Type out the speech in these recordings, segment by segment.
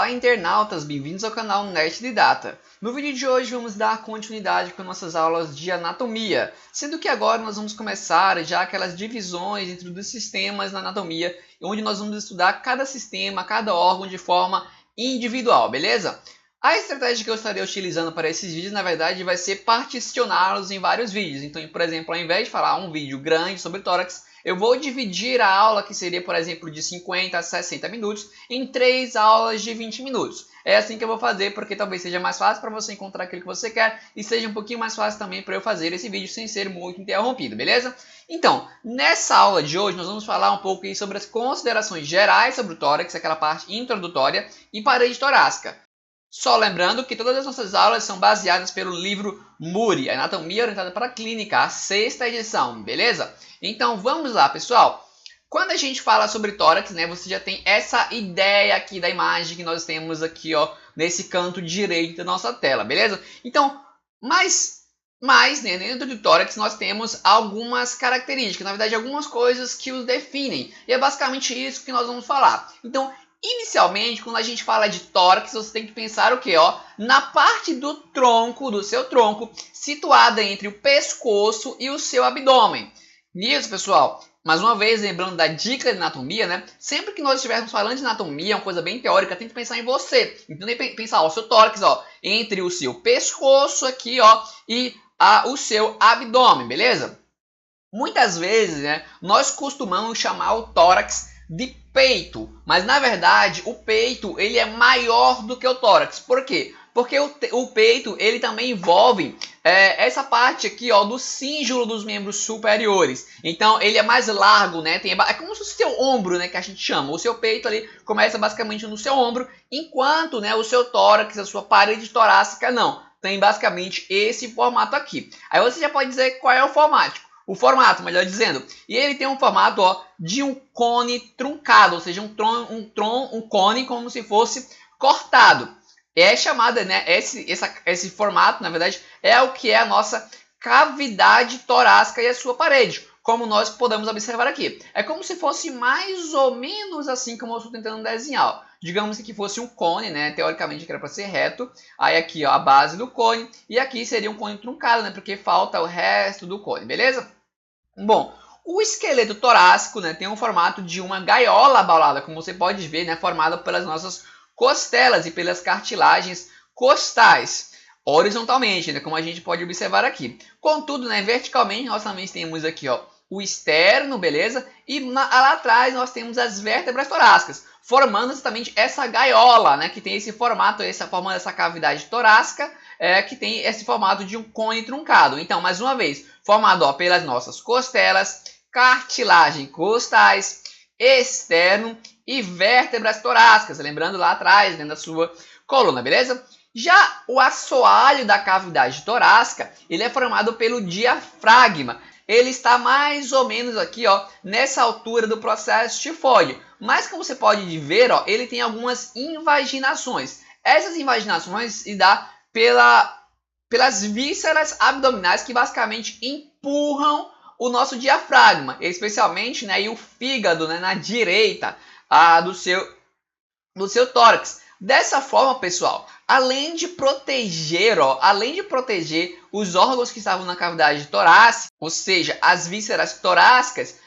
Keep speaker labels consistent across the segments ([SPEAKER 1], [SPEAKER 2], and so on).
[SPEAKER 1] Olá, internautas, bem-vindos ao canal Nerd de Data. No vídeo de hoje vamos dar continuidade com nossas aulas de anatomia, sendo que agora nós vamos começar já aquelas divisões entre os sistemas na anatomia, onde nós vamos estudar cada sistema, cada órgão de forma individual, beleza? A estratégia que eu estarei utilizando para esses vídeos, na verdade, vai ser particioná-los em vários vídeos. Então, por exemplo, ao invés de falar um vídeo grande sobre tórax, eu vou dividir a aula, que seria, por exemplo, de 50 a 60 minutos, em 3 aulas de 20 minutos. É assim que eu vou fazer, porque talvez seja mais fácil para você encontrar aquilo que você quer e seja um pouquinho mais fácil também para eu fazer esse vídeo sem ser muito interrompido, beleza? Então, nessa aula de hoje, nós vamos falar um pouco sobre as considerações gerais sobre o tórax, aquela parte introdutória, e parede torácica. Só lembrando que todas as nossas aulas são baseadas pelo livro Muri, Anatomia Orientada para a Clínica, a 6ª edição, beleza? Então vamos lá, pessoal. Quando a gente fala sobre tórax, né, você já tem essa ideia aqui da imagem que nós temos aqui, ó, nesse canto direito da nossa tela, beleza? Então, mas né, dentro do tórax nós temos algumas características, na verdade algumas coisas que os definem. E é basicamente isso que nós vamos falar. Então, inicialmente, quando a gente fala de tórax, você tem que pensar o quê? Ó, na parte do tronco, do seu tronco, situada entre o pescoço e o seu abdômen. Nisso, pessoal, mais uma vez, lembrando da dica de anatomia, né? Sempre que nós estivermos falando de anatomia, é uma coisa bem teórica, tem que pensar em você. Então, tem que pensar, ó, o seu tórax, ó, entre o seu pescoço aqui, ó, e o seu abdômen, beleza? Muitas vezes, né, nós costumamos chamar o tórax de peito, mas na verdade o peito ele é maior do que o tórax. Por quê? Porque o peito ele também envolve essa parte aqui, ó, do cíngulo dos membros superiores. Então ele é mais largo, né? É como se o seu ombro, né, que a gente chama. O seu peito ali começa basicamente no seu ombro, enquanto, né, o seu tórax, a sua parede torácica não. Tem basicamente esse formato aqui. Aí você já pode dizer qual é o formato, melhor dizendo. E ele tem um formato, ó, de um cone truncado, ou seja, um cone como se fosse cortado. É chamada, né, esse formato, na verdade, é o que é a nossa cavidade torácica e a sua parede, como nós podemos observar aqui. É como se fosse mais ou menos assim como eu estou tentando desenhar. Ó. Digamos que fosse um cone, né, teoricamente que era para ser reto. Aí aqui, ó, a base do cone, e aqui seria um cone truncado, né, porque falta o resto do cone, beleza? Bom, o esqueleto torácico, né, tem um formato de uma gaiola abaulada, como você pode ver, né, formada pelas nossas costelas e pelas cartilagens costais, horizontalmente, né, como a gente pode observar aqui. Contudo, né, verticalmente, nós também temos aqui, ó, o externo, beleza? E lá atrás nós temos as vértebras torácicas, formando exatamente essa gaiola, né, que tem esse formato, formando essa cavidade torácica, que tem esse formato de um cone truncado. Então, mais uma vez, formado, ó, pelas nossas costelas, cartilagem costais, externo e vértebras torácicas, lembrando lá atrás, dentro da sua coluna, beleza? Já o assoalho da cavidade torácica, ele é formado pelo diafragma. Ele está mais ou menos aqui, ó, nessa altura do processo tifoide. Mas como você pode ver, ó, ele tem algumas invaginações. Essas invaginações se dá pelas vísceras abdominais que basicamente empurram o nosso diafragma, especialmente, né, e o fígado, né, na direita do seu tórax. Dessa forma, pessoal, além de proteger os órgãos que estavam na cavidade torácica, ou seja, as vísceras torácicas,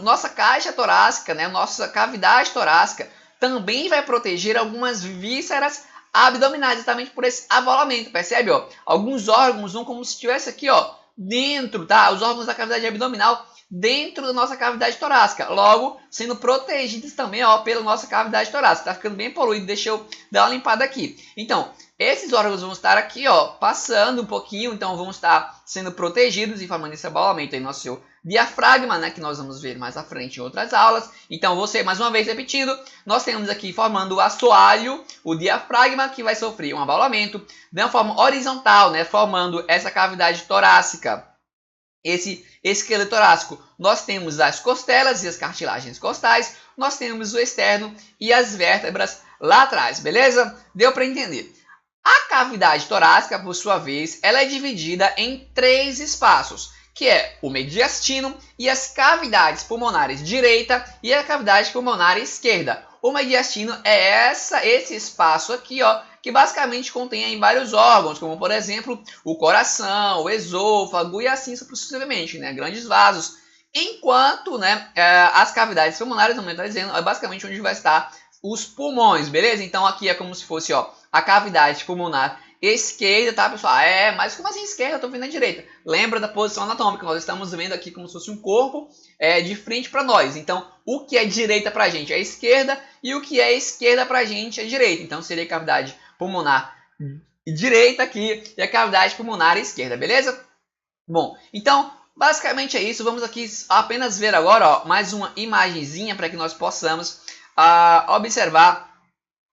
[SPEAKER 1] nossa caixa torácica, né, nossa cavidade torácica, também vai proteger algumas vísceras abdominais, exatamente por esse abaulamento, percebe? Ó? Alguns órgãos vão como se estivesse aqui, ó, dentro, tá? Os órgãos da cavidade abdominal dentro da nossa cavidade torácica, logo sendo protegidos também, ó, pela nossa cavidade torácica. Tá ficando bem poluído, deixa eu dar uma limpada aqui. Então, esses órgãos vão estar aqui, ó, passando um pouquinho, então vão estar sendo protegidos e formando esse abaulamento aí no seu diafragma, né, que nós vamos ver mais à frente em outras aulas. Então, você, mais uma vez repetindo, nós temos aqui formando o assoalho, o diafragma, que vai sofrer um abaulamento de uma forma horizontal, né, formando essa cavidade torácica. Esse esqueleto torácico, nós temos as costelas e as cartilagens costais, nós temos o externo e as vértebras lá atrás, beleza? Deu para entender? A cavidade torácica, por sua vez, ela é dividida em 3 espaços, que é o mediastino e as cavidades pulmonares direita e a cavidade pulmonar esquerda. o mediastino é esse espaço aqui, ó, que basicamente contém aí vários órgãos, como por exemplo o coração, o esôfago e assim sucessivamente, né, grandes vasos. Enquanto, né, as cavidades pulmonares, não está dizendo, é basicamente onde vai estar os pulmões, beleza? Então aqui é como se fosse, ó, a cavidade pulmonar esquerda, tá, pessoal? Mas como assim esquerda? Eu tô vendo a direita. Lembra da posição anatômica? Nós estamos vendo aqui como se fosse um corpo de frente para nós. Então, o que é direita pra gente é a esquerda e o que é esquerda pra gente é direita. Então, seria a cavidade pulmonar direita aqui e a cavidade pulmonar esquerda, beleza? Bom, então, basicamente é isso. Vamos aqui apenas ver agora, ó, mais uma imagenzinha para que nós possamos observar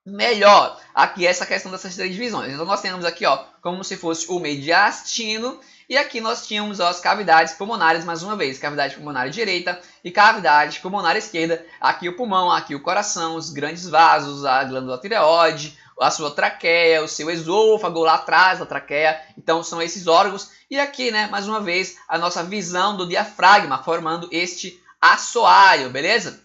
[SPEAKER 1] melhor aqui essa questão dessas três divisões. Então nós temos aqui, ó, como se fosse o mediastino e aqui nós tínhamos ó, as cavidades pulmonares mais uma vez, cavidade pulmonar direita e cavidade pulmonar esquerda. Aqui o pulmão, aqui o coração, os grandes vasos, a glândula tireoide, a sua traqueia, o seu esôfago lá atrás da traqueia. Então são esses órgãos e aqui, né, mais uma vez a nossa visão do diafragma formando este assoalho, beleza?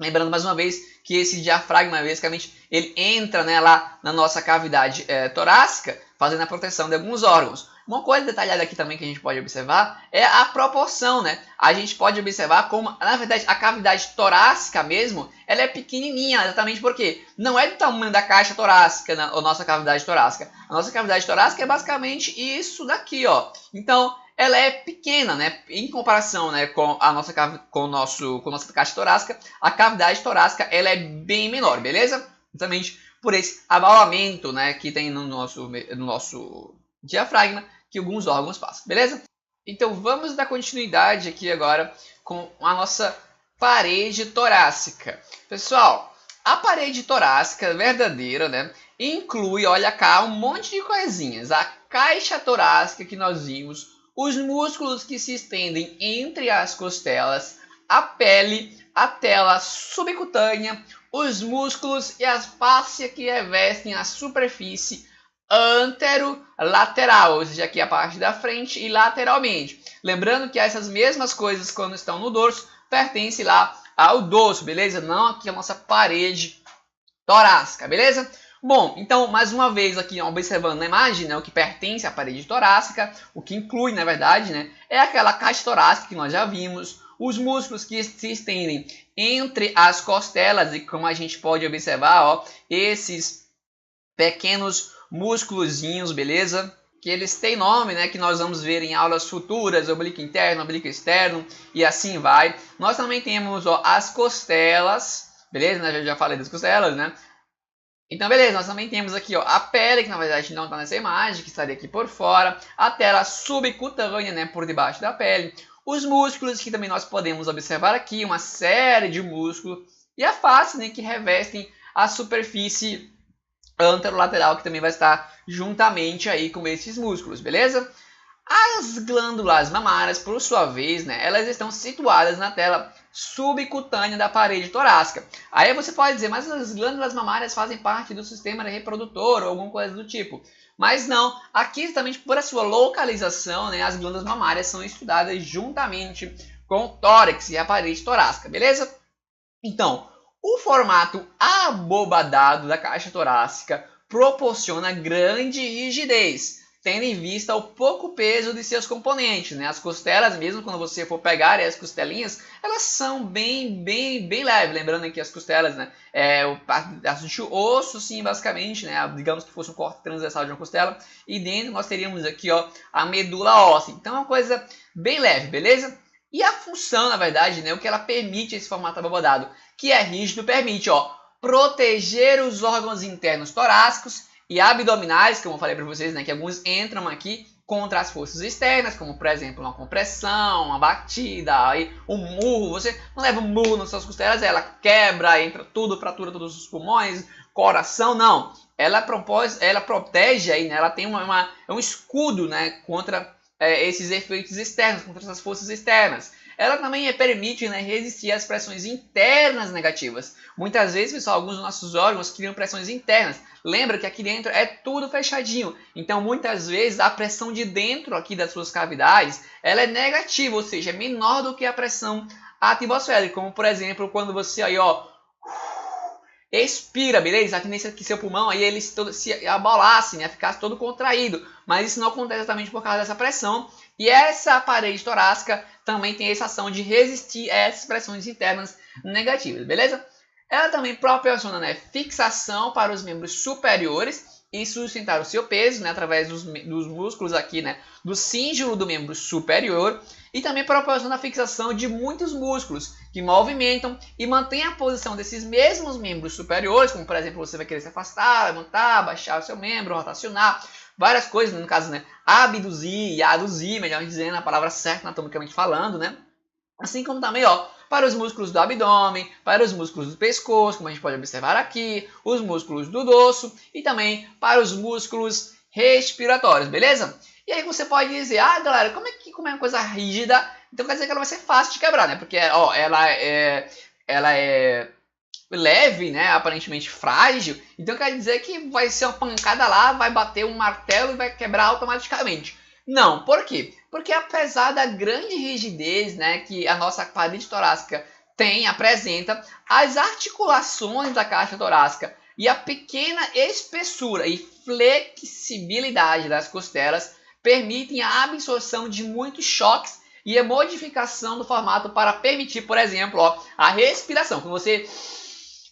[SPEAKER 1] Lembrando mais uma vez que esse diafragma, basicamente, ele entra, né, lá na nossa cavidade torácica, fazendo a proteção de alguns órgãos. Uma coisa detalhada aqui também que a gente pode observar é a proporção, né? A gente pode observar como, na verdade, a cavidade torácica mesmo, ela é pequenininha, exatamente porque não é do tamanho da caixa torácica, né, a nossa cavidade torácica. A nossa cavidade torácica é basicamente isso daqui, ó. Então, ela é pequena, né, em comparação, né, com a nossa caixa torácica. A cavidade torácica ela é bem menor, beleza? Justamente por esse abaulamento, né, que tem no nosso diafragma que alguns órgãos passam, beleza? Então vamos dar continuidade aqui agora com a nossa parede torácica. Pessoal, a parede torácica verdadeira, né, inclui, olha cá, um monte de coisinhas. A caixa torácica que nós vimos, os músculos que se estendem entre as costelas, a pele, a tela subcutânea, os músculos e as fáscias que revestem a superfície anterolateral, ou seja, aqui a parte da frente e lateralmente. Lembrando que essas mesmas coisas, quando estão no dorso, pertencem lá ao dorso, beleza? Não aqui a nossa parede torácica, beleza? Bom, então, mais uma vez aqui, observando na imagem, né, o que pertence à parede torácica, o que inclui, na verdade, né, é aquela caixa torácica que nós já vimos, os músculos que se estendem entre as costelas e como a gente pode observar, ó, esses pequenos músculozinhos, beleza? Que eles têm nome, né, que nós vamos ver em aulas futuras, oblíquo interno, oblíquo externo e assim vai. Nós também temos, ó, as costelas, beleza? Eu já falei das costelas, né? Então, beleza, nós também temos aqui ó, a pele, que na verdade não está nessa imagem, que estaria aqui por fora. A tela subcutânea, né, por debaixo da pele. Os músculos, que também nós podemos observar aqui, uma série de músculos. E a face, né, que revestem a superfície anterolateral, que também vai estar juntamente aí com esses músculos, beleza? As glândulas mamárias, por sua vez, né, elas estão situadas na tela subcutânea da parede torácica. Aí você pode dizer, mas as glândulas mamárias fazem parte do sistema reprodutor ou alguma coisa do tipo. Mas não, aqui exatamente por a sua localização, né, as glândulas mamárias são estudadas juntamente com o tórax e a parede torácica, beleza? Então, o formato abobadado da caixa torácica proporciona grande rigidez, tendo em vista o pouco peso de seus componentes, né? As costelas, mesmo quando você for pegar as costelinhas, elas são bem leves. Lembrando que as costelas, né, o osso, sim, basicamente, né? Digamos que fosse um corte transversal de uma costela, e dentro nós teríamos aqui, ó, a medula óssea. Então é uma coisa bem leve, beleza? E a função, na verdade, né, o que ela permite esse formato abobadado, que é rígido, permite, ó, proteger os órgãos internos torácicos e abdominais, como eu falei para vocês, né, que alguns entram aqui contra as forças externas, como por exemplo uma compressão, uma batida, aí um murro. Você não leva um murro nas suas costelas, ela quebra, entra tudo, fratura todos os pulmões, coração, não. Ela protege aí, né, ela tem um escudo, né, contra esses efeitos externos, contra essas forças externas. Ela também permite, né, resistir às pressões internas negativas. Muitas vezes, pessoal, alguns dos nossos órgãos criam pressões internas. Lembra que aqui dentro é tudo fechadinho. Então, muitas vezes, a pressão de dentro aqui das suas cavidades, ela é negativa, ou seja, é menor do que a pressão atmosférica. Como, por exemplo, quando você aí, ó, expira, beleza? A tendência é que seu pulmão aí ele se abalasse, né? Ficasse todo contraído. Mas isso não acontece exatamente por causa dessa pressão. E essa parede torácica também tem essa ação de resistir a essas pressões internas negativas, beleza? Ela também proporciona, né, fixação para os membros superiores e sustentar o seu peso, né, através dos músculos aqui, né, do cíngulo do membro superior, e também proporciona a fixação de muitos músculos que movimentam e mantêm a posição desses mesmos membros superiores, como por exemplo você vai querer se afastar, levantar, baixar o seu membro, rotacionar, várias coisas, no caso, né, abduzir e aduzir, melhor dizendo, a palavra certa anatomicamente falando, né, assim como também, ó, para os músculos do abdômen, para os músculos do pescoço, como a gente pode observar aqui, os músculos do dorso e também para os músculos respiratórios, beleza? E aí você pode dizer, ah, galera, como é uma coisa rígida, então quer dizer que ela vai ser fácil de quebrar, né? Porque, ó, ela é leve, né? Aparentemente frágil, então quer dizer que vai ser uma pancada lá, vai bater um martelo e vai quebrar automaticamente. Não, por quê? Porque apesar da grande rigidez, né, que a nossa parede torácica apresenta, as articulações da caixa torácica e a pequena espessura e flexibilidade das costelas permitem a absorção de muitos choques e a modificação do formato para permitir, por exemplo, ó, a respiração. Quando você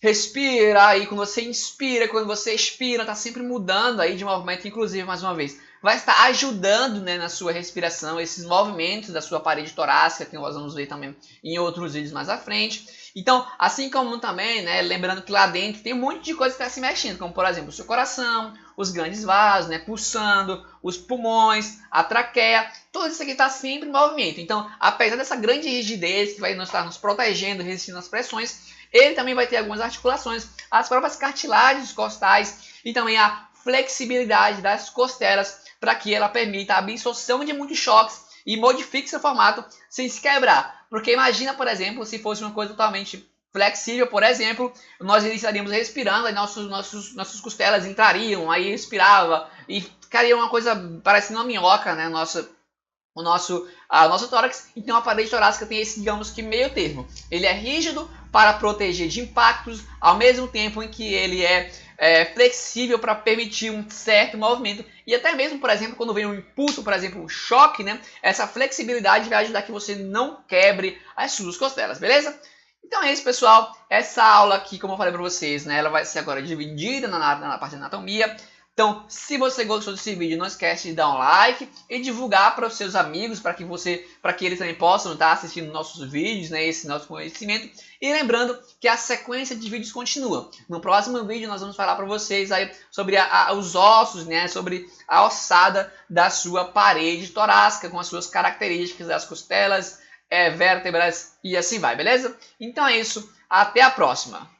[SPEAKER 1] respira e quando você inspira, quando você expira, está sempre mudando aí de movimento, inclusive, mais uma vez, vai estar ajudando, né, na sua respiração, esses movimentos da sua parede torácica, que nós vamos ver também em outros vídeos mais à frente. Então, assim como também, né, lembrando que lá dentro tem um monte de coisa que está se mexendo, como por exemplo o seu coração, os grandes vasos, né, pulsando, os pulmões, a traqueia, tudo isso aqui está sempre em movimento. Então, apesar dessa grande rigidez que vai estar nos protegendo, resistindo às pressões, ele também vai ter algumas articulações, as próprias cartilagens costais e também a flexibilidade das costelas para que ela permita a absorção de muitos choques e modifique seu formato sem se quebrar. Porque imagina, por exemplo, se fosse uma coisa totalmente flexível, por exemplo, nós estaríamos respirando, aí nossas costelas entrariam, aí respirava e ficaria uma coisa parecendo uma minhoca, né? O nosso tórax. Então a parede torácica tem esse, digamos que, meio termo. Ele é rígido para proteger de impactos, ao mesmo tempo em que ele é flexível para permitir um certo movimento. E até mesmo, por exemplo, quando vem um impulso, por exemplo, um choque, né? Essa flexibilidade vai ajudar que você não quebre as suas costelas, beleza? Então é isso, pessoal. Essa aula aqui, como eu falei para vocês, né, ela vai ser agora dividida na parte de anatomia. Então, se você gostou desse vídeo, não esquece de dar um like e divulgar para os seus amigos, para que eles também possam estar assistindo nossos vídeos, né, esse nosso conhecimento. E lembrando que a sequência de vídeos continua. No próximo vídeo nós vamos falar para vocês aí sobre os ossos, né, sobre a ossada da sua parede torácica, com as suas características, as costelas, vértebras e assim vai, beleza? Então é isso, até a próxima!